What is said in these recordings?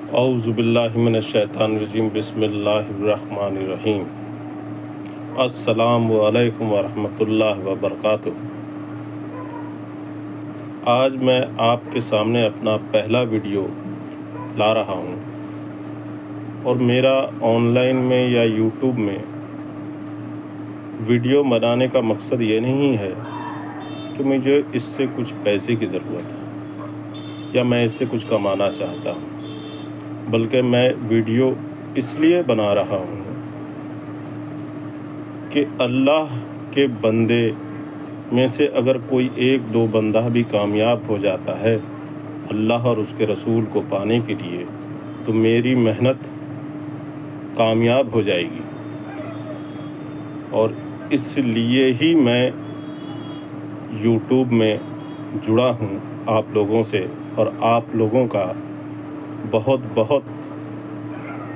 اعوذ باللہ من الشیطان الرجیم بسم اللہ الرحمن الرحیم السلام علیکم ورحمۃ اللہ وبرکاتہ۔ آج میں آپ کے سامنے اپنا پہلا ویڈیو لا رہا ہوں اور میرا آن لائن میں یا یوٹیوب میں ویڈیو بنانے کا مقصد یہ نہیں ہے کہ مجھے اس سے کچھ پیسے کی ضرورت ہے یا میں اس سے کچھ کمانا چاہتا ہوں، بلکہ میں ویڈیو اس لیے بنا رہا ہوں کہ اللہ کے بندے میں سے اگر کوئی ایک دو بندہ بھی کامیاب ہو جاتا ہے اللہ اور اس کے رسول کو پانے کے لیے تو میری محنت کامیاب ہو جائے گی، اور اس لیے ہی میں یوٹیوب میں جڑا ہوں آپ لوگوں سے، اور آپ لوگوں کا بہت بہت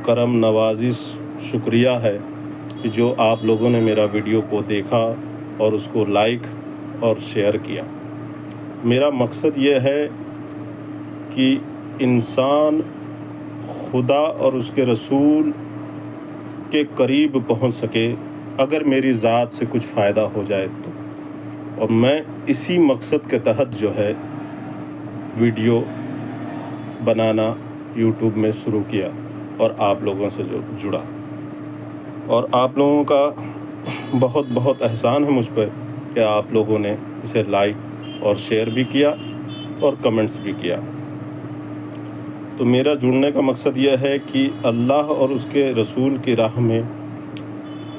کرم نوازش شکریہ ہے کہ جو آپ لوگوں نے میرا ویڈیو کو دیکھا اور اس کو لائک اور شیئر کیا۔ میرا مقصد یہ ہے کہ انسان خدا اور اس کے رسول کے قریب پہنچ سکے اگر میری ذات سے کچھ فائدہ ہو جائے تو، اور میں اسی مقصد کے تحت جو ہے ویڈیو بنانا یوٹیوب میں شروع کیا اور آپ لوگوں سے جو جڑا، اور آپ لوگوں کا بہت بہت احسان ہے مجھ پہ کہ آپ لوگوں نے اسے لائک اور شیئر بھی کیا اور کمنٹس بھی کیا۔ تو میرا جڑنے کا مقصد یہ ہے کہ اللہ اور اس کے رسول کی راہ میں،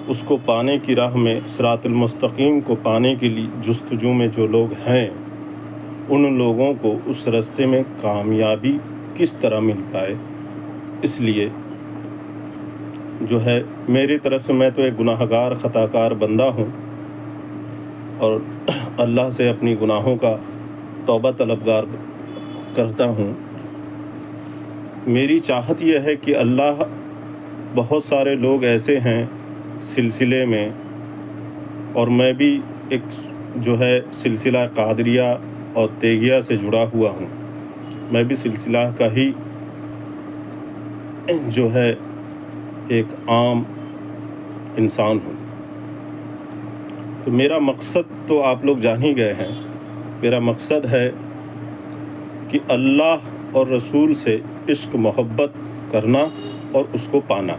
اس کو پانے کی راہ میں، صراط المستقیم کو پانے کے لیے جستجو میں جو لوگ ہیں ان لوگوں کو اس راستے میں کامیابی کس طرح مل پائے۔ اس لیے جو ہے میری طرف سے، میں تو ایک گناہ گار خطا کار بندہ ہوں اور اللہ سے اپنی گناہوں کا توبہ طلبگار کرتا ہوں۔ میری چاہت یہ ہے کہ اللہ، بہت سارے لوگ ایسے ہیں سلسلے میں، اور میں بھی ایک جو ہے سلسلہ قادریہ اور تیغیہ سے جڑا ہوا ہوں، میں بھی سلسلہ کا ہی جو ہے ایک عام انسان ہوں۔ تو میرا مقصد تو آپ لوگ جان ہی گئے ہیں، میرا مقصد ہے کہ اللہ اور رسول سے عشق محبت کرنا اور اس کو پانا،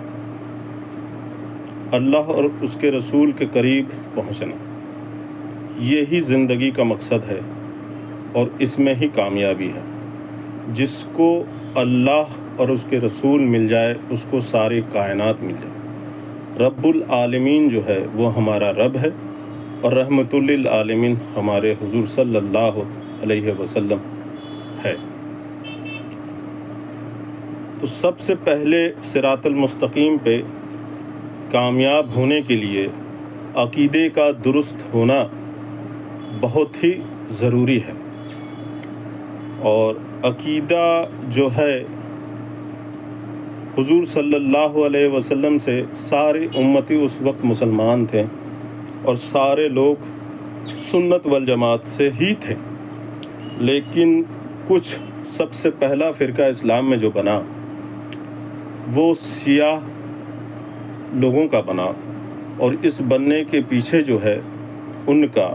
اللہ اور اس کے رسول کے قریب پہنچنا، یہی زندگی کا مقصد ہے اور اس میں ہی کامیابی ہے۔ جس کو اللہ اور اس کے رسول مل جائے اس کو ساری کائنات مل جائے۔ رب العالمین جو ہے وہ ہمارا رب ہے، اور رحمت للعالمین ہمارے حضور صلی اللہ علیہ وسلم ہے۔ تو سب سے پہلے صراط المستقیم پہ کامیاب ہونے کے لیے عقیدے کا درست ہونا بہت ہی ضروری ہے، اور عقیدہ جو ہے حضور صلی اللہ علیہ وسلم سے سارے امتی اس وقت مسلمان تھے اور سارے لوگ سنت والجماعت سے ہی تھے، لیکن کچھ سب سے پہلا فرقہ اسلام میں جو بنا وہ سیاہ لوگوں کا بنا، اور اس بننے کے پیچھے جو ہے ان کا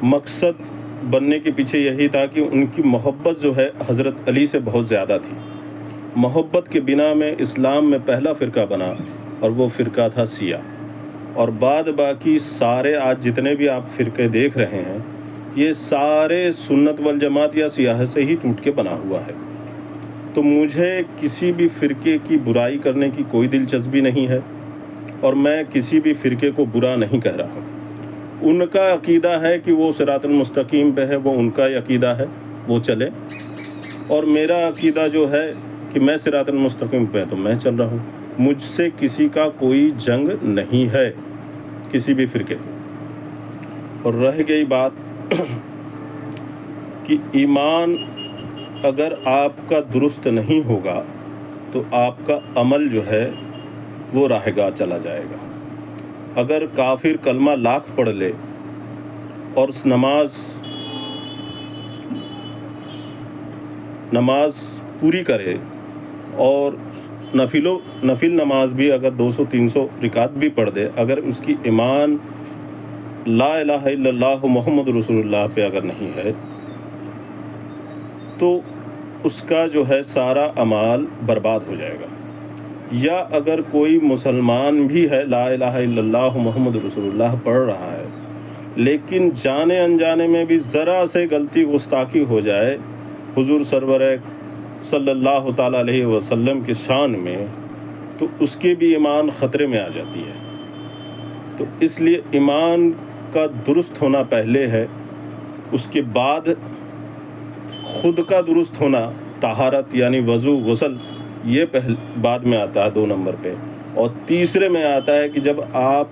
مقصد بننے کے پیچھے یہی تھا کہ ان کی محبت جو ہے حضرت علی سے بہت زیادہ تھی۔ محبت کے بنا میں اسلام میں پہلا فرقہ بنا اور وہ فرقہ تھا سیاہ، اور بعد باقی سارے آج جتنے بھی آپ فرقے دیکھ رہے ہیں یہ سارے سنت والجماعت یا سیاہ سے ہی ٹوٹ کے بنا ہوا ہے۔ تو مجھے کسی بھی فرقے کی برائی کرنے کی کوئی دلچسپی نہیں ہے، اور میں کسی بھی فرقے کو برا نہیں کہہ رہا ہوں۔ ان کا عقیدہ ہے کہ وہ صراط المستقیم پہ ہے، وہ ان کا عقیدہ ہے، وہ چلے، اور میرا عقیدہ جو ہے کہ میں صراط المستقیم پہ تو میں چل رہا ہوں، مجھ سے کسی کا کوئی جنگ نہیں ہے کسی بھی فرقے سے۔ اور رہ گئی بات کہ ایمان اگر آپ کا درست نہیں ہوگا تو آپ کا عمل جو ہے وہ راہ گاہ چلا جائے گا۔ اگر کافر کلمہ لاکھ پڑھ لے اور نماز پوری کرے اور نفل نماز بھی اگر 200-300 رکعت بھی پڑھ دے، اگر اس کی ایمان لا الہ الا اللہ محمد رسول اللہ پہ اگر نہیں ہے تو اس کا جو ہے سارا اعمال برباد ہو جائے گا۔ یا اگر کوئی مسلمان بھی ہے، لا الہ الا اللہ محمد رسول اللہ پڑھ رہا ہے، لیکن جانے انجانے میں بھی ذرا سے غلطی گستاخی ہو جائے حضور سرور صلی اللہ تعالیٰ علیہ وسلم کی شان میں، تو اس کے بھی ایمان خطرے میں آ جاتی ہے۔ تو اس لیے ایمان کا درست ہونا پہلے ہے، اس کے بعد خود کا درست ہونا، طہارت یعنی وضو غسل، یہ بعد میں آتا ہے 2 نمبر پہ، اور تیسرے میں آتا ہے کہ جب آپ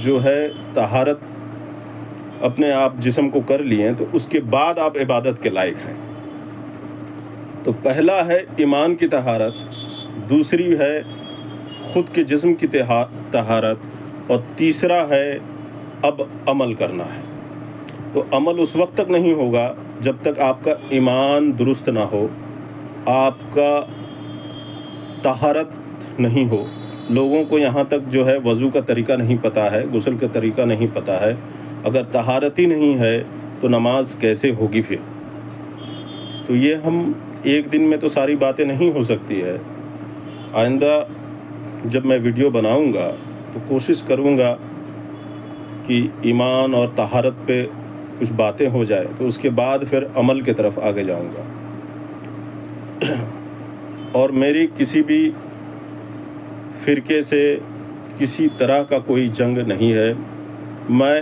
جو ہے طہارت اپنے آپ جسم کو کر لیے تو اس کے بعد آپ عبادت کے لائق ہیں۔ تو پہلا ہے ایمان کی طہارت، دوسری ہے خود کے جسم کی طہارت، اور تیسرا ہے اب عمل کرنا ہے۔ تو عمل اس وقت تک نہیں ہوگا جب تک آپ کا ایمان درست نہ ہو، آپ کا طہارت نہیں ہو۔ لوگوں کو یہاں تک جو ہے وضو کا طریقہ نہیں پتہ ہے، غسل کا طریقہ نہیں پتہ ہے۔ اگر طہارت ہی نہیں ہے تو نماز کیسے ہوگی پھر؟ تو یہ ہم ایک دن میں تو ساری باتیں نہیں ہو سکتی ہے۔ آئندہ جب میں ویڈیو بناؤں گا تو کوشش کروں گا کہ ایمان اور طہارت پہ کچھ باتیں ہو جائے، تو اس کے بعد پھر عمل کی طرف آگے جاؤں گا۔ اور میری کسی بھی فرقے سے کسی طرح کا کوئی جنگ نہیں ہے، میں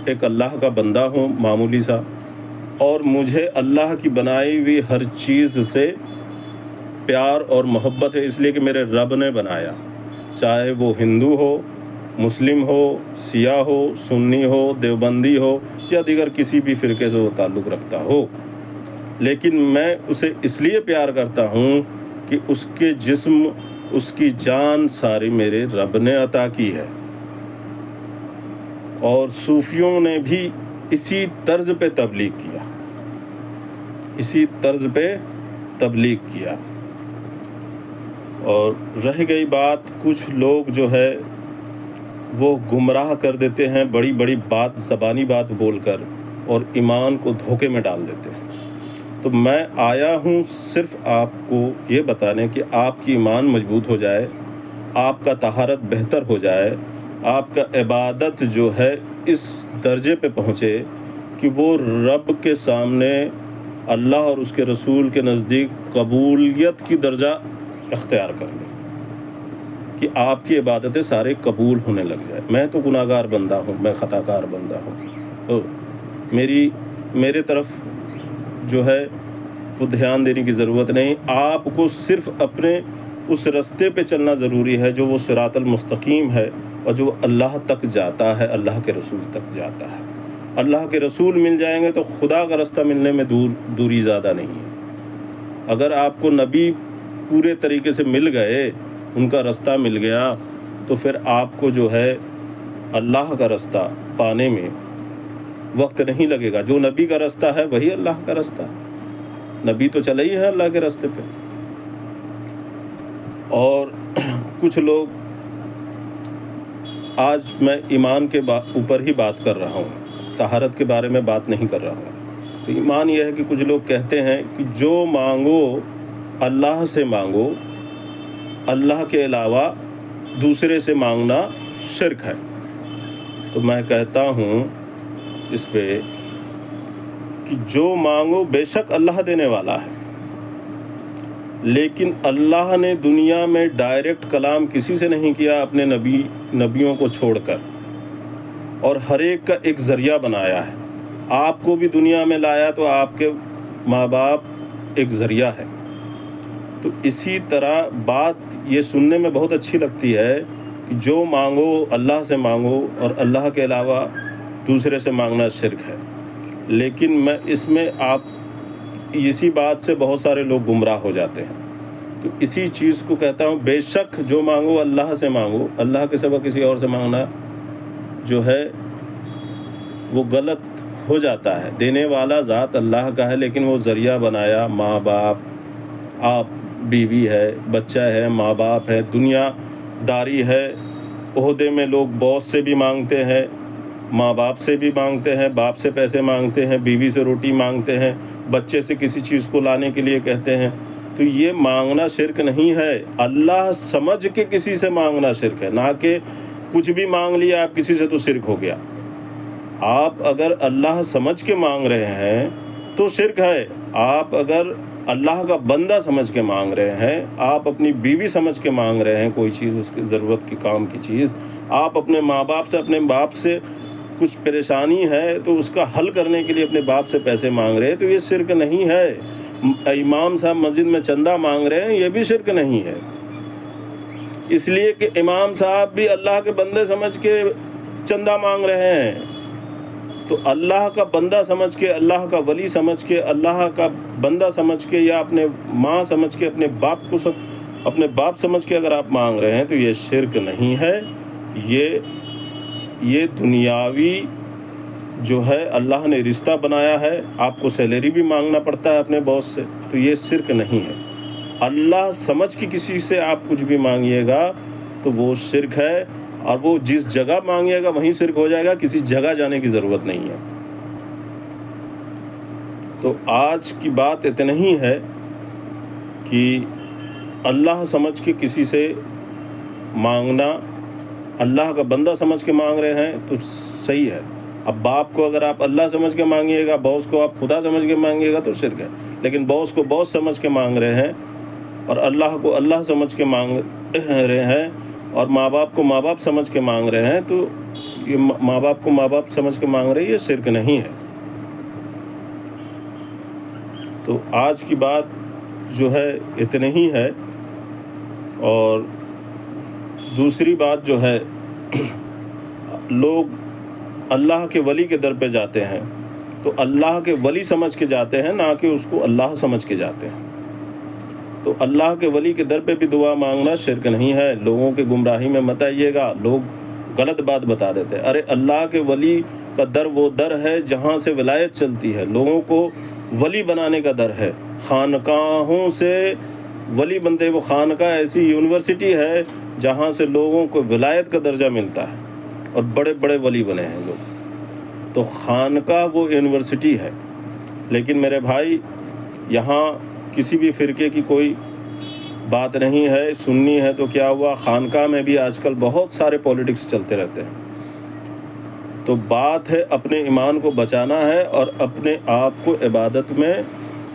ایک اللہ کا بندہ ہوں معمولی سا، اور مجھے اللہ کی بنائی ہوئی ہر چیز سے پیار اور محبت ہے، اس لیے کہ میرے رب نے بنایا، چاہے وہ ہندو ہو، مسلم ہو، سیاہ ہو، سنی ہو، دیوبندی ہو، یا دیگر کسی بھی فرقے سے وہ تعلق رکھتا ہو، لیکن میں اسے اس لیے پیار کرتا ہوں کہ اس کے جسم، اس کی جان ساری میرے رب نے عطا کی ہے۔ اور صوفیوں نے بھی اسی طرز پہ تبلیغ کیا۔ اور رہ گئی بات، کچھ لوگ جو ہے وہ گمراہ کر دیتے ہیں بڑی بڑی بات، زبانی بات بول کر، اور ایمان کو دھوکے میں ڈال دیتے ہیں۔ تو میں آیا ہوں صرف آپ کو یہ بتانے کہ آپ کی ایمان مضبوط ہو جائے، آپ کا طہارت بہتر ہو جائے، آپ کا عبادت جو ہے اس درجے پہ پہنچے کہ وہ رب کے سامنے، اللہ اور اس کے رسول کے نزدیک قبولیت کی درجہ اختیار کر لے، کہ آپ کی عبادتیں سارے قبول ہونے لگ جائے۔ میں تو گناہگار بندہ ہوں، میں خطا کار بندہ ہوں، تو میرے طرف جو ہے وہ دھیان دینے کی ضرورت نہیں۔ آپ کو صرف اپنے اس رستے پہ چلنا ضروری ہے جو وہ صراط المستقیم ہے، اور جو اللہ تک جاتا ہے، اللہ کے رسول تک جاتا ہے۔ اللہ کے رسول مل جائیں گے تو خدا کا رستہ ملنے میں دوری زیادہ نہیں ہے۔ اگر آپ کو نبی پورے طریقے سے مل گئے، ان کا رستہ مل گیا، تو پھر آپ کو جو ہے اللہ کا رستہ پانے میں وقت نہیں لگے گا۔ جو نبی کا رستہ ہے وہی اللہ کا رستہ ہے، نبی تو چلا ہی ہے اللہ کے راستے پہ۔ اور کچھ لوگ، آج میں ایمان کے اوپر ہی بات کر رہا ہوں، طہارت کے بارے میں بات نہیں کر رہا ہوں۔ تو ایمان یہ ہے کہ کچھ لوگ کہتے ہیں کہ جو مانگو اللہ سے مانگو، اللہ کے علاوہ دوسرے سے مانگنا شرک ہے۔ تو میں کہتا ہوں اس پہ کہ جو مانگو بے شک اللہ دینے والا ہے، لیکن اللہ نے دنیا میں ڈائریکٹ کلام کسی سے نہیں کیا اپنے نبیوں کو چھوڑ کر، اور ہر ایک کا ایک ذریعہ بنایا ہے۔ آپ کو بھی دنیا میں لایا تو آپ کے ماں باپ ایک ذریعہ ہے۔ تو اسی طرح بات یہ سننے میں بہت اچھی لگتی ہے کہ جو مانگو اللہ سے مانگو، اور اللہ کے علاوہ دوسرے سے مانگنا شرک ہے، لیکن میں اس میں اسی بات سے بہت سارے لوگ گمراہ ہو جاتے ہیں۔ تو اسی چیز کو کہتا ہوں، بے شک جو مانگو اللہ سے مانگو، اللہ کے سوا کسی اور سے مانگنا جو ہے وہ غلط ہو جاتا ہے۔ دینے والا ذات اللہ کا ہے، لیکن وہ ذریعہ بنایا ماں باپ، آپ بیوی ہے، بچہ ہے، ماں باپ ہے، دنیا داری ہے، عہدے میں لوگ باس سے بھی مانگتے ہیں، ماں باپ سے بھی مانگتے ہیں، باپ سے پیسے مانگتے ہیں، بیوی سے روٹی مانگتے ہیں، بچے سے کسی چیز کو لانے کے لیے کہتے ہیں. تو یہ مانگنا شرک نہیں ہے، اللہ سمجھ کے کسی سے مانگنا شرک ہے، نہ کہ کچھ بھی مانگ لیا آپ کسی سے تو شرک ہو گیا. آپ اگر اللہ سمجھ کے مانگ رہے ہیں تو شرک ہے. آپ اگر اللہ کا بندہ سمجھ کے مانگ رہے ہیں، آپ اپنی بیوی سمجھ کے مانگ رہے ہیں کوئی چیز، اس کی ضرورت کی کام کی چیز، آپ اپنے ماں باپ سے، اپنے باپ سے کچھ پریشانی ہے تو اس کا حل کرنے کے لیے اپنے باپ سے پیسے مانگ رہے ہیں، تو یہ شرک نہیں ہے. امام صاحب مسجد میں چندہ مانگ رہے ہیں، یہ بھی شرک نہیں ہے، اس لیے کہ امام صاحب بھی اللہ کے بندے سمجھ کے چندہ مانگ رہے ہیں. تو اللہ کا بندہ سمجھ کے، اللہ کا ولی سمجھ کے، اللہ کا بندہ سمجھ کے، یا اپنے ماں سمجھ کے، اپنے باپ سمجھ کے اگر آپ مانگ رہے ہیں تو یہ شرک نہیں ہے. یہ دنیاوی جو ہے اللہ نے رشتہ بنایا ہے، آپ کو سیلری بھی مانگنا پڑتا ہے اپنے باس سے، تو یہ شرک نہیں ہے. اللہ سمجھ کے کسی سے آپ کچھ بھی مانگیے گا تو وہ شرک ہے، اور وہ جس جگہ مانگیے گا وہیں شرک ہو جائے گا، کسی جگہ جانے کی ضرورت نہیں ہے. تو آج کی بات اتنا ہی ہے کہ اللہ سمجھ کے کسی سے مانگنا، اللہ کا بندہ سمجھ کے مانگ رہے ہیں تو صحیح ہے. اب باپ کو اگر آپ اللہ سمجھ کے مانگیے گا، باس کو آپ خدا سمجھ کے مانگیے گا تو شرک ہے. لیکن باس کو باس سمجھ کے مانگ رہے ہیں اور اللہ کو اللہ سمجھ کے مانگ رہے ہیں اور ماں باپ کو ماں باپ سمجھ کے مانگ رہے ہیں، تو یہ ماں باپ کو ماں باپ سمجھ کے مانگ رہے ہیں، یہ شرک نہیں ہے. تو آج کی بات جو ہے اتنا ہی ہے. اور دوسری بات جو ہے، لوگ اللہ کے ولی کے در پہ جاتے ہیں تو اللہ کے ولی سمجھ کے جاتے ہیں، نہ کہ اس کو اللہ سمجھ کے جاتے ہیں. تو اللہ کے ولی کے در پہ بھی دعا مانگنا شرک نہیں ہے. لوگوں کے گمراہی میں مت آئیے گا. لوگ غلط بات بتا دیتے ہیں، ارے اللہ کے ولی کا در وہ در ہے جہاں سے ولایت چلتی ہے، لوگوں کو ولی بنانے کا در ہے. خانقاہوں سے ولی بنتے، وہ خانقاہ ایسی یونیورسٹی ہے جہاں سے لوگوں کو ولایت کا درجہ ملتا ہے اور بڑے بڑے ولی بنے ہیں لوگ. تو خانقاہ وہ یونیورسٹی ہے. لیکن میرے بھائی، یہاں کسی بھی فرقے کی کوئی بات نہیں ہے. سنی ہے تو کیا ہوا، خانقاہ میں بھی آج کل بہت سارے پولیٹکس چلتے رہتے ہیں. تو بات ہے اپنے ایمان کو بچانا ہے اور اپنے آپ کو عبادت میں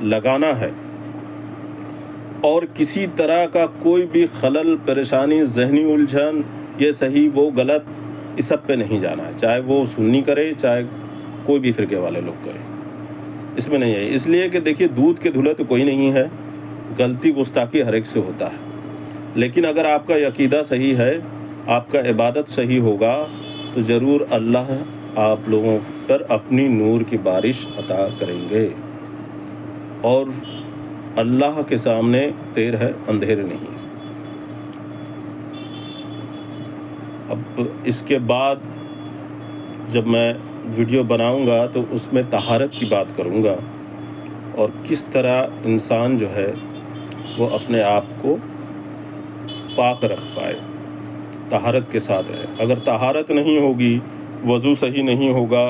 لگانا ہے، اور کسی طرح کا کوئی بھی خلل، پریشانی، ذہنی الجھن، یہ صحیح وہ غلط، اس سب پہ نہیں جانا ہے. چاہے وہ سنی کرے، چاہے کوئی بھی فرقے والے لوگ کریں، اس میں نہیں ہے. اس لیے کہ دیکھیے، دودھ کے دھلے تو کوئی نہیں ہے، غلطی گستاخی ہر ایک سے ہوتا ہے. لیکن اگر آپ کا عقیدہ صحیح ہے، آپ کا عبادت صحیح ہوگا تو ضرور اللہ آپ لوگوں پر اپنی نور کی بارش عطا کریں گے. اور اللہ کے سامنے دیر ہے، اندھیر نہیں. اب اس کے بعد جب میں ویڈیو بناؤں گا تو اس میں طہارت کی بات کروں گا، اور کس طرح انسان جو ہے وہ اپنے آپ کو پاک رکھ پائے، طہارت کے ساتھ رہے. اگر طہارت نہیں ہوگی، وضو صحیح نہیں ہوگا،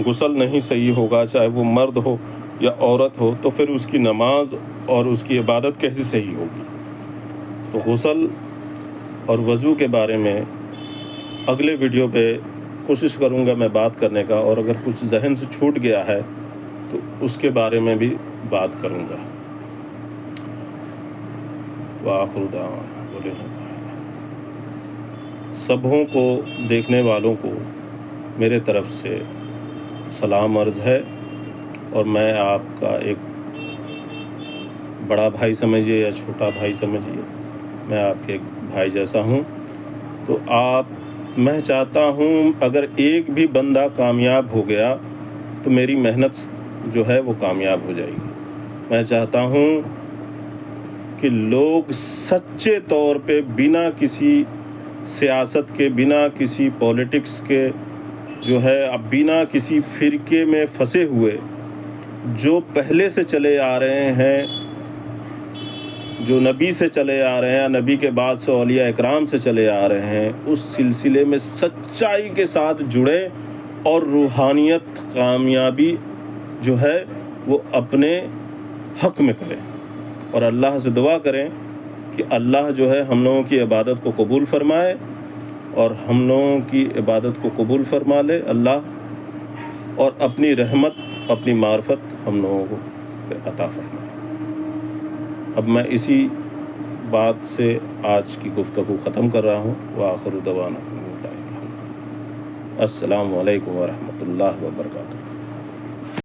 غسل نہیں صحیح ہوگا، چاہے وہ مرد ہو یا عورت ہو، تو پھر اس کی نماز اور اس کی عبادت کیسے صحیح ہوگی. تو غسل اور وضو کے بارے میں اگلے ویڈیو پہ کوشش کروں گا میں بات کرنے کا، اور اگر کچھ ذہن سے چھوٹ گیا ہے تو اس کے بارے میں بھی بات کروں گا. وآخر دعوانا بولے ہیں. سبھوں کو، دیکھنے والوں کو میرے طرف سے سلام عرض ہے، اور میں آپ کا ایک بڑا بھائی سمجھیے یا چھوٹا بھائی سمجھیے، میں آپ کے ایک بھائی جیسا ہوں. تو میں چاہتا ہوں اگر ایک بھی بندہ کامیاب ہو گیا تو میری محنت جو ہے وہ کامیاب ہو جائے گی. میں چاہتا ہوں کہ لوگ سچے طور پہ، بنا کسی سیاست کے، بنا کسی پولیٹکس کے، جو ہے اب بنا کسی فرقے میں پھنسے ہوئے، جو پہلے سے چلے آ رہے ہیں جو نبی سے چلے آ رہے ہیں، نبی کے بعد سے اولیاء اکرام سے چلے آ رہے ہیں، اس سلسلے میں سچائی کے ساتھ جڑیں اور روحانیت کامیابی جو ہے وہ اپنے حق میں کریں، اور اللہ سے دعا کریں کہ اللہ جو ہے ہم لوگوں کی عبادت کو قبول فرمائے، اور ہم لوگوں کی عبادت کو قبول فرما لے اللہ، اور اپنی رحمت، اپنی معرفت ہم لوگوں کو عطا فرمائے۔ اب میں اسی بات سے آج کی گفتگو ختم کر رہا ہوں۔ وآخر دعوانا السلام علیکم ورحمۃ اللہ وبرکاتہ۔